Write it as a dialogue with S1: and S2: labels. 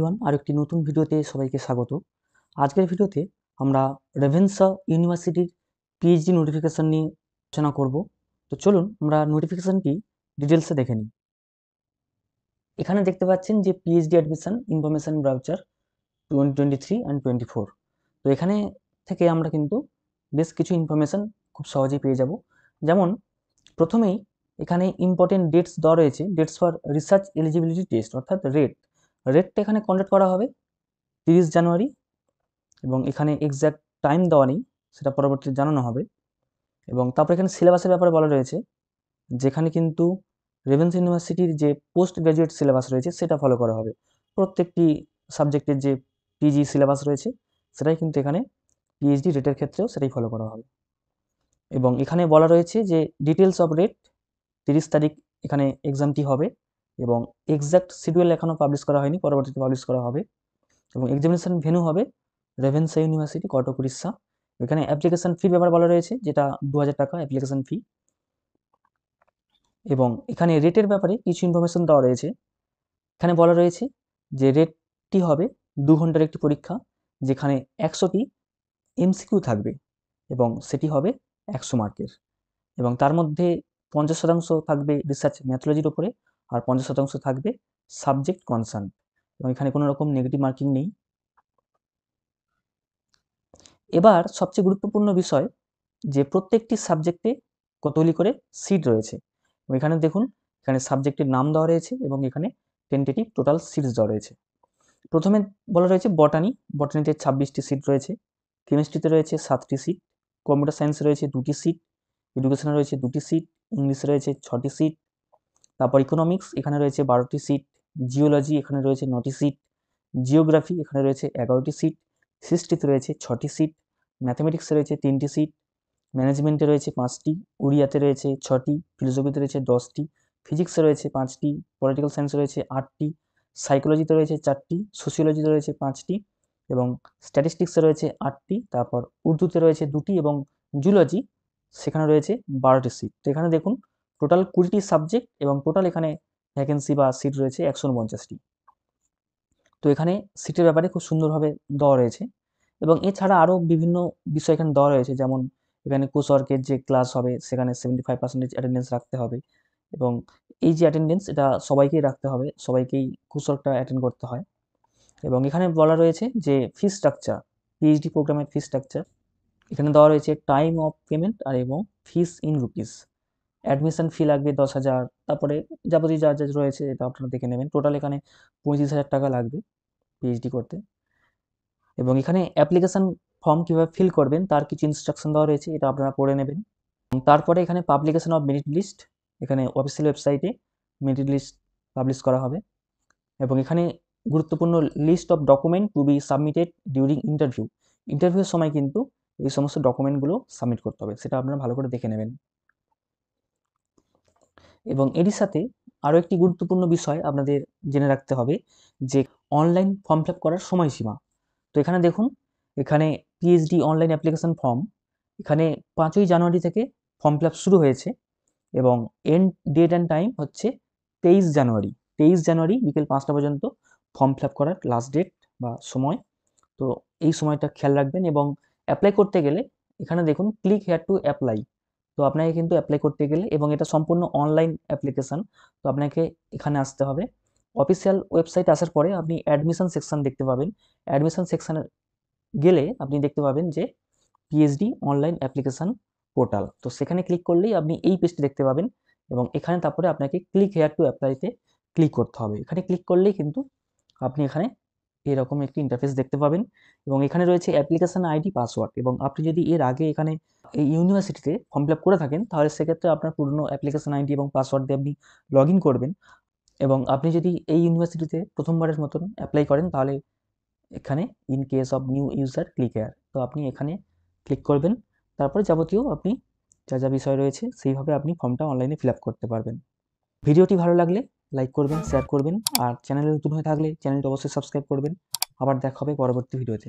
S1: Everyone, আরেকটি নতুন ভিডিওতে সবাইকে স্বাগত। আজকের ভিডিওতে আমরা রেভেনসা ইউনিভার্সিটির পিএইচডি নোটিফিকেশন নিয়ে আলোচনা করব। তো চলুন আমরা নোটিফিকেশনটি ডিটেলসে দেখে নিই। এখানে দেখতে পাচ্ছেন যে পিএইচডি অ্যাডমিশন ইনফরমেশন ব্রাউচার 2023 অ্যান্ড 24। তো এখানে থেকে আমরা কিন্তু বেশ কিছু ইনফরমেশন খুব সহজেই পেয়ে যাব। যেমন প্রথমেই এখানে ইম্পর্টেন্ট ডেটস দেওয়া রয়েছে, dates for research eligibility test অর্থাৎ রেটটা এখানে কন্ডাক্ট করা হবে 30 জানুয়ারি, এবং এখানে এক্স্যাক্ট টাইম দেওয়া নেই, সেটা পরবর্তীতে জানানো হবে। এবং তারপর এখানে সিলেবাসের ব্যাপারে বলা রয়েছে, যেখানে কিন্তু রেভেনসা ইউনিভার্সিটির যে পোস্ট গ্র্যাজুয়েট সিলেবাস রয়েছে সেটা ফলো করা হবে। প্রত্যেকটি সাবজেক্টের যে পিজি সিলেবাস রয়েছে সেটাই কিন্তু এখানে পিএইচডি রেটের ক্ষেত্রেও সেটাই ফলো করা হবে। এবং এখানে বলা রয়েছে যে ডিটেলস অফ রেট 30 তারিখ এখানে এক্সামটি হবে, এবং এক্স্যাক্ট শিডিউল এখনও পাবলিশ করা হয়নি, পরবর্তীতে পাবলিশ করা হবে। এবং এক্সামিনেশন ভেন্যু হবে রেভেনসা ইউনিভার্সিটি, কটক, উড়িষ্যা। এখানে অ্যাপ্লিকেশন ফি ব্যাপারে বলা রয়েছে, যেটা 2000 টাকা অ্যাপ্লিকেশন ফি। এবং এখানে রেটের ব্যাপারে কিছু ইনফরমেশন দেওয়া রয়েছে। এখানে বলা রয়েছে যে রেটটি হবে 2 ঘন্টার একটি পরীক্ষা, যেখানে 100টি এমসিকিউ থাকবে এবং সেটি হবে 100 মার্কের। এবং তার মধ্যে 50% থাকবে রিসার্চ ম্যাথোলজির উপরে, আর 50% থাকবে সাবজেক্ট কনসার্ন। এবং এখানে কোনো রকম নেগেটিভ মার্কিং নেই। এবার সবচেয়ে গুরুত্বপূর্ণ বিষয় যে প্রত্যেকটি সাবজেক্টে কতগুলি করে সিট রয়েছে। এখানে দেখুন, এখানে সাবজেক্টের নাম দেওয়া রয়েছে এবং এখানে টেন্টেটিভ টোটাল সিটস দেওয়া রয়েছে। প্রথমে বলা রয়েছে বটানিতে 26টি সিট রয়েছে, কেমিস্ট্রিতে রয়েছে 7টি সিট, কম্পিউটার সায়েন্সে রয়েছে 2টি সিট, এডুকেশনে রয়েছে 2টি সিট, ইংলিশে রয়েছে 6টি সিট, তারপর ইকোনমিক্স এখানে রয়েছে 12টি সিট, জিওলজি এখানে রয়েছে 9টি সিট, জিওগ্রাফি এখানে রয়েছে 11টি সিট, হিস্ট্রিতে রয়েছে 6টি সিট, ম্যাথামেটিক্সে রয়েছে 3টি সিট, ম্যানেজমেন্টে রয়েছে 5টি, উড়িয়াতে রয়েছে 6টি, ফিলোসফিতে রয়েছে 10টি, ফিজিক্সে রয়েছে 5টি, পলিটিক্যাল সায়েন্সে রয়েছে 8টি, সাইকোলজিতে রয়েছে 4টি, সোশিওলজিতে রয়েছে 5টি, এবং স্ট্যাটিস্টিক্সে রয়েছে 8টি, তারপর উর্দুতে রয়েছে 2টি, এবং জুলজি সেখানে রয়েছে 12টি সিট। তো এখানে দেখুন টোটাল 20টি সাবজেক্ট, এবং টোটাল এখানে ভ্যাকেন্সি বা সিট রয়েছে 149টি। তো এখানে সিটের ব্যাপারে খুব সুন্দরভাবে দেওয়া রয়েছে। এবং এছাড়া আরও বিভিন্ন বিষয় এখানে দেওয়া রয়েছে, যেমন এখানে কোর্সওয়ার্কের যে ক্লাস হবে সেখানে 75% অ্যাটেন্ডেন্স রাখতে হবে। এবং এই যে অ্যাটেন্ডেন্স এটা সবাইকেই রাখতে হবে, সবাইকেই কোর্সওয়ার্কটা অ্যাটেন্ড করতে হয়। এবং এখানে বলা রয়েছে যে ফি স্ট্রাকচার, পিএইচডি প্রোগ্রামের ফি স্ট্রাকচার এখানে দেওয়া রয়েছে টাইম অফ পেমেন্ট আর এবং ফিস ইন রুপিস। অ্যাডমিশন ফি লাগবে 10,000, তারপরে যাবতীয় যা যা রয়েছে এটা আপনারা দেখে নেবেন। টোটাল এখানে 25,000 টাকা লাগবে পিএইচডি করতে। এবং এখানে অ্যাপ্লিকেশন ফর্ম কীভাবে ফিল করবেন তার কিছু ইনস্ট্রাকশন দেওয়া রয়েছে, এটা আপনারা পড়ে নেবেন। তারপরে এখানে পাবলিকেশন অফ মেরিট লিস্ট, এখানে অফিসিয়াল ওয়েবসাইটে মেরিট লিস্ট পাবলিশ করা হবে। এবং এখানে গুরুত্বপূর্ণ list of document to be submitted during ইন্টারভিউয়ের সময় কিন্তু এই সমস্ত ডকুমেন্টগুলো সাবমিট করতে হবে, সেটা আপনারা ভালো করে দেখে নেবেন। এবং এরই সাথে আরও একটি গুরুত্বপূর্ণ বিষয় আপনাদের জেনে রাখতে হবে, যে অনলাইন ফর্ম ফিল আপ করার সময়সীমা। তো এখানে দেখুন, এখানে পিএইচডি অনলাইন অ্যাপ্লিকেশন ফর্ম এখানে 5ই জানুয়ারি থেকে ফর্ম ফিল আপ শুরু হয়েছে, এবং এন্ড ডেট অ্যান্ড টাইম হচ্ছে 23 জানুয়ারি বিকেল 5টা পর্যন্ত ফর্ম ফিল আপ করার লাস্ট ডেট বা সময়। তো এই সময়টা খেয়াল রাখবেন। এবং অ্যাপ্লাই করতে গেলে এখানে দেখুন ক্লিক হেয়ার টু অ্যাপ্লাই, তো আপনাকে কিন্তু অ্যাপ্লাই করতে গেলে, এবং এটা সম্পূর্ণ অনলাইন অ্যাপ্লিকেশান, তো আপনাকে এখানে আসতে হবে। অফিসিয়াল ওয়েবসাইট আসার পরে আপনি অ্যাডমিশন সেকশন দেখতে পাবেন। অ্যাডমিশন সেকশানে গেলে আপনি দেখতে পাবেন যে পিএইচডি অনলাইন অ্যাপ্লিকেশান পোর্টাল, তো সেখানে ক্লিক করলেই আপনি এই পেজটি দেখতে পাবেন। এবং এখানে তারপরে আপনাকে ক্লিক হেয়ার টু অ্যাপ্লাইতে ক্লিক করতে হবে। এখানে ক্লিক করলেই কিন্তু আপনি এখানে এরকম একটি ইন্টারফেস দেখতে পাবেন। এবং এখানে রয়েছে অ্যাপ্লিকেশান আইডি, পাসওয়ার্ড। এবং আপনি যদি এর আগে এখানে এই ইউনিভার্সিটিতে ফর্ম ফিল আপ করে থাকেন, তাহলে সেক্ষেত্রে আপনার পুরনো অ্যাপ্লিকেশান আইডি এবং পাসওয়ার্ড দিয়ে আপনি লগ ইন করবেন। এবং আপনি যদি এই ইউনিভার্সিটিতে প্রথমবারের মতন অ্যাপ্লাই করেন, তাহলে এখানে in case of new user click here, তো আপনি এখানে ক্লিক করবেন। তারপরে যাবতীয় আপনি যা যা বিষয় রয়েছে সেইভাবে আপনি ফর্মটা অনলাইনে ফিল আপ করতে পারবেন। ভিডিওটি ভালো লাগলে লাইক করবেন, শেয়ার করবেন, আর চ্যানেলে নতুন হয়ে থাকলে চ্যানেলটি অবশ্যই সাবস্ক্রাইব করবেন। আবার দেখা হবে পরবর্তী ভিডিওতে।